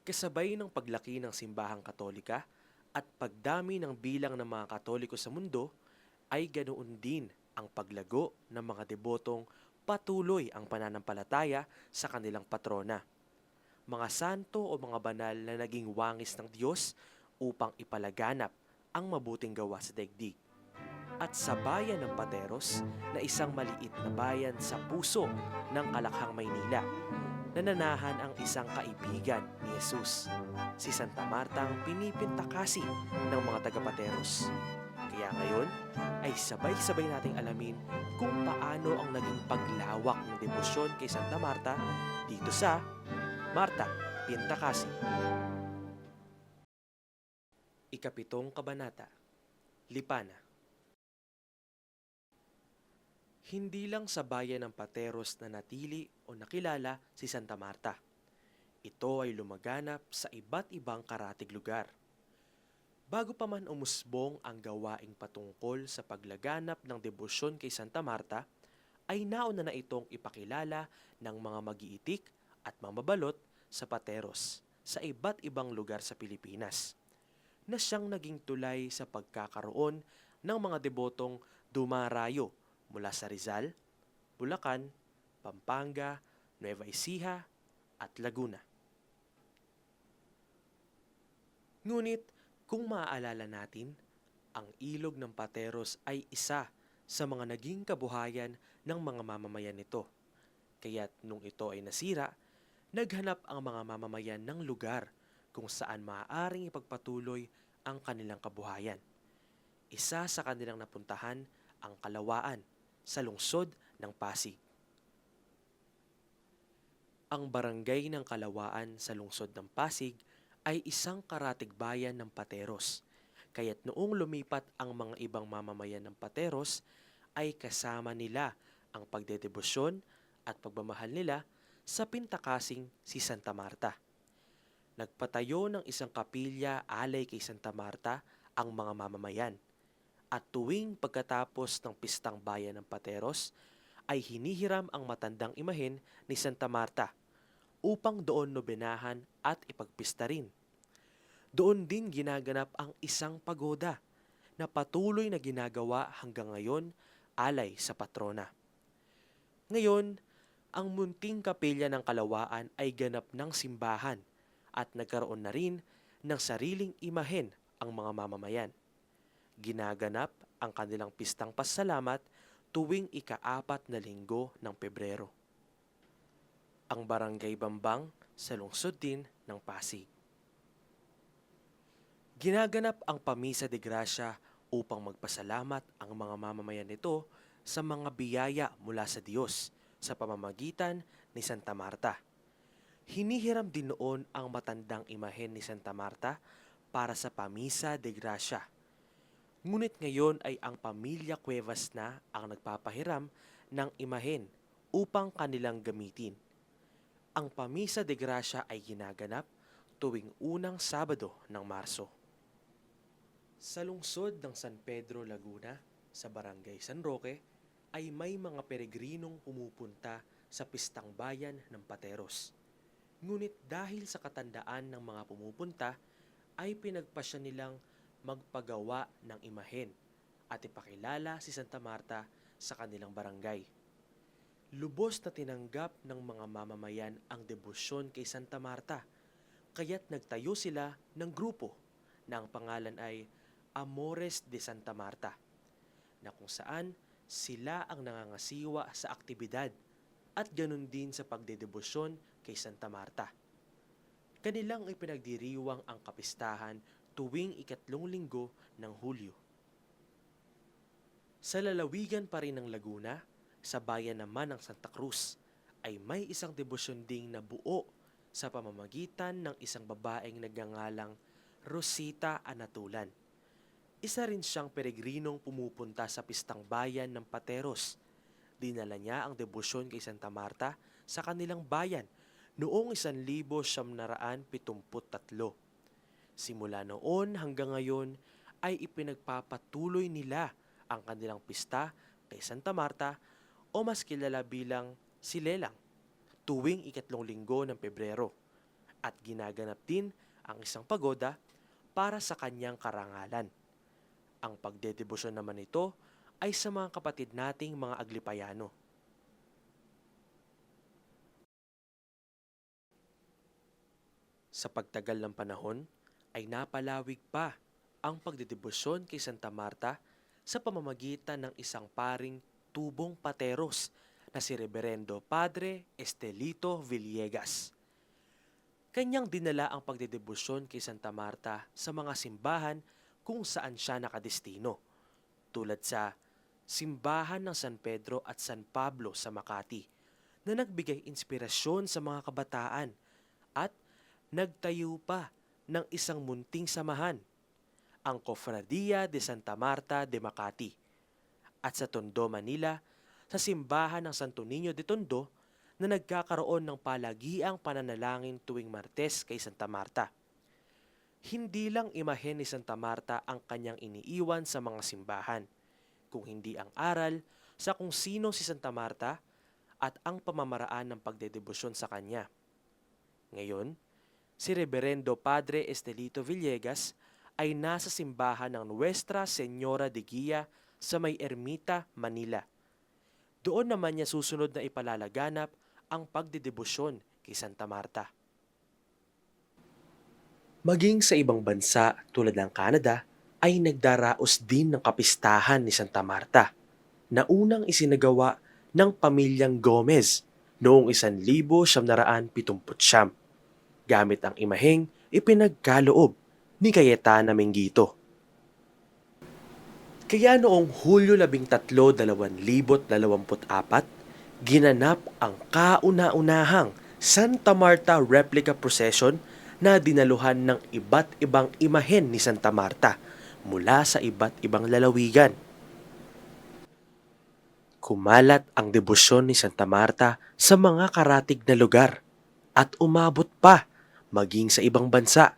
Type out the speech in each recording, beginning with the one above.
Kasabay ng paglaki ng simbahang Katolika at pagdami ng bilang ng mga Katoliko sa mundo, ay ganoon din ang paglago ng mga debotong patuloy ang pananampalataya sa kanilang patrona. Mga santo o mga banal na naging wangis ng Diyos upang ipalaganap ang mabuting gawa sa daigdig. At sa bayan ng Pateros na isang maliit na bayan sa puso ng Kalakhang, Maynila, nananahan ang isang kaibigan ni Jesus, si Santa Marta ang pinipintakasi ng mga taga-Pateros. Kaya ngayon ay sabay-sabay nating alamin kung paano ang naging paglawak ng debosyon kay Santa Marta dito sa Marta Pintakasi. Ikapitong Kabanata. Lipana. Hindi lang sa bayan ng Pateros na natili o nakilala si Santa Marta. Ito ay lumaganap sa iba't ibang karatig lugar. Bago pa man umusbong ang gawaing patungkol sa paglaganap ng debosyon kay Santa Marta, ay nauna na itong ipakilala ng mga mag-iitik at mamabalot sa Pateros sa iba't ibang lugar sa Pilipinas, na siyang naging tulay sa pagkakaroon ng mga debotong dumarayo mula sa Rizal, Bulacan, Pampanga, Nueva Ecija at Laguna. Ngunit kung maaalala natin, ang ilog ng Pateros ay isa sa mga naging kabuhayan ng mga mamamayan nito. Kaya't nung ito ay nasira, naghanap ang mga mamamayan ng lugar kung saan maaaring ipagpatuloy ang kanilang kabuhayan. Isa sa kanilang napuntahan ang Kalawaan sa lungsod ng Pasig. Ang barangay ng Kalawaan sa lungsod ng Pasig ay isang karatig bayan ng Pateros. Kaya't noong lumipat ang mga ibang mamamayan ng Pateros, ay kasama nila ang pagdedebosyon at pagmamahal nila sa pintakasing si Santa Marta. Nagpatayo ng isang kapilya alay kay Santa Marta ang mga mamamayan. At tuwing pagkatapos ng pistang bayan ng Pateros, ay hinihiram ang matandang imahen ni Santa Marta upang doon nobenahan at ipagpista rin. Doon din ginaganap ang isang pagoda na patuloy na ginagawa hanggang ngayon alay sa patrona. Ngayon, ang munting kapilya ng Kalawaan ay ganap ng simbahan at nagkaroon na rin ng sariling imahen ang mga mamamayan. Ginaganap ang kanilang pistang pasalamat tuwing ika-4 na linggo ng Pebrero. Ang Barangay Bambang sa lungsod din ng Pasig. Ginaganap ang Pamisa de Gracia upang magpasalamat ang mga mamamayan nito sa mga biyaya mula sa Diyos sa pamamagitan ni Santa Marta. Hinihiram din noon ang matandang imahen ni Santa Marta para sa Pamisa de Gracia. Ngunit ngayon ay ang pamilya Cuevas na ang nagpapahiram ng imahen upang kanilang gamitin. Ang Pamisa de Gracia ay ginaganap tuwing unang Sabado ng Marso. Sa lungsod ng San Pedro, Laguna, sa Barangay San Roque, ay may mga peregrinong pumupunta sa pistang bayan ng Pateros. Ngunit dahil sa katandaan ng mga pumupunta, ay pinagpasya nilang magpagawa ng imahen at ipakilala si Santa Marta sa kanilang barangay. Lubos na tinanggap ng mga mamamayan ang debosyon kay Santa Marta, kaya't nagtayo sila ng grupo na ang pangalan ay Amores de Santa Marta, na kung saan sila ang nangangasiwa sa aktibidad at ganun din sa pagdedebosyon kay Santa Marta. Kanilang ipinagdiriwang ang kapistahan tuwing 3 linggo ng Hulyo. Sa lalawigan pa rin ng Laguna, sa bayan naman ng Santa Cruz, ay may isang debosyon ding nabuo sa pamamagitan ng isang babaeng nagngangalang Rosita Anatulan. Isa rin siyang peregrinong pumupunta sa pistang bayan ng Pateros. Dinala niya ang debosyon kay Santa Marta sa kanilang bayan noong 1973. Simula noon hanggang ngayon ay ipinagpapatuloy nila ang kanilang pista kay Santa Marta o mas kilala bilang Silelang tuwing 3 linggo ng Pebrero. at ginaganap din ang isang pagoda para sa kanyang karangalan. Ang pagdedebosyon naman nito ay sa mga kapatid nating mga Aglipayano. Sa pagtagal ng panahon ay napalawig pa ang pagdedebosyon kay Santa Marta sa pamamagitan ng isang paring tubong pateros na si Reverendo Padre Estelito Villegas. Kanyang dinala ang pagdedebosyon kay Santa Marta sa mga simbahan kung saan siya nakadestino, tulad sa Simbahan ng San Pedro at San Pablo sa Makati, na nagbigay inspirasyon sa mga kabataan at nagtayo pa ng isang munting samahan, ang Cofradia de Santa Marta de Makati, at sa Tondo, Manila, sa Simbahan ng Santo Niño de Tondo na nagkakaroon ng palagiang pananalangin tuwing Martes kay Santa Marta. Hindi lang imahen ni Santa Marta ang kanyang iniiwan sa mga simbahan, kung hindi ang aral sa kung sino si Santa Marta at ang pamamaraan ng pagdedebosyon sa kanya. Ngayon, si Reverendo Padre Estelito Villegas ay nasa simbahan ng Nuestra Señora de Guia sa May Ermita, Manila. Doon naman niya susunod na ipalalaganap ang pagdedebosyon kay Santa Marta. Maging sa ibang bansa tulad ng Canada ay nagdaraos din ng kapistahan ni Santa Marta na unang isinagawa ng pamilyang Gomez noong 1979 gamit ang imaheng ipinagkaloob ni Cayetana Mengito. Kaya noong Hulyo 13, 2024, ginanap ang kauna-unahang Santa Marta Replica Procession na dinaluhan ng iba't ibang imahen ni Santa Marta mula sa iba't ibang lalawigan. Kumalat ang debosyon ni Santa Marta sa mga karatig na lugar at umabot pa maging sa ibang bansa.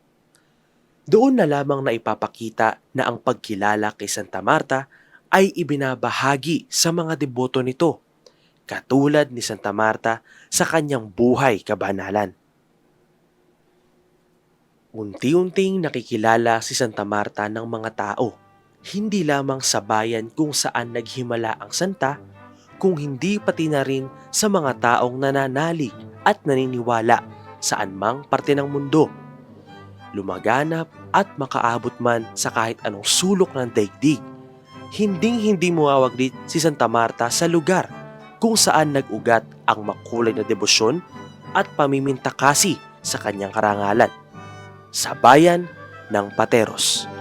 Doon na lamang na ipapakita na ang pagkilala kay Santa Marta ay ibinabahagi sa mga deboto nito, katulad ni Santa Marta sa kanyang buhay kabanalan. Unti-unting nakikilala si Santa Marta ng mga tao, hindi lamang sa bayan kung saan naghimala ang santa, kung hindi pati na rin sa mga taong nananalig at naniniwala saan mang parte ng mundo. Lumaganap at makaabot man sa kahit anong sulok ng daigdig, hinding-hindi mawawaglit si Santa Marta sa lugar kung saan nag-ugat ang makulay na debosyon at pamimintakasi sa kanyang karangalan, sa bayan ng Pateros.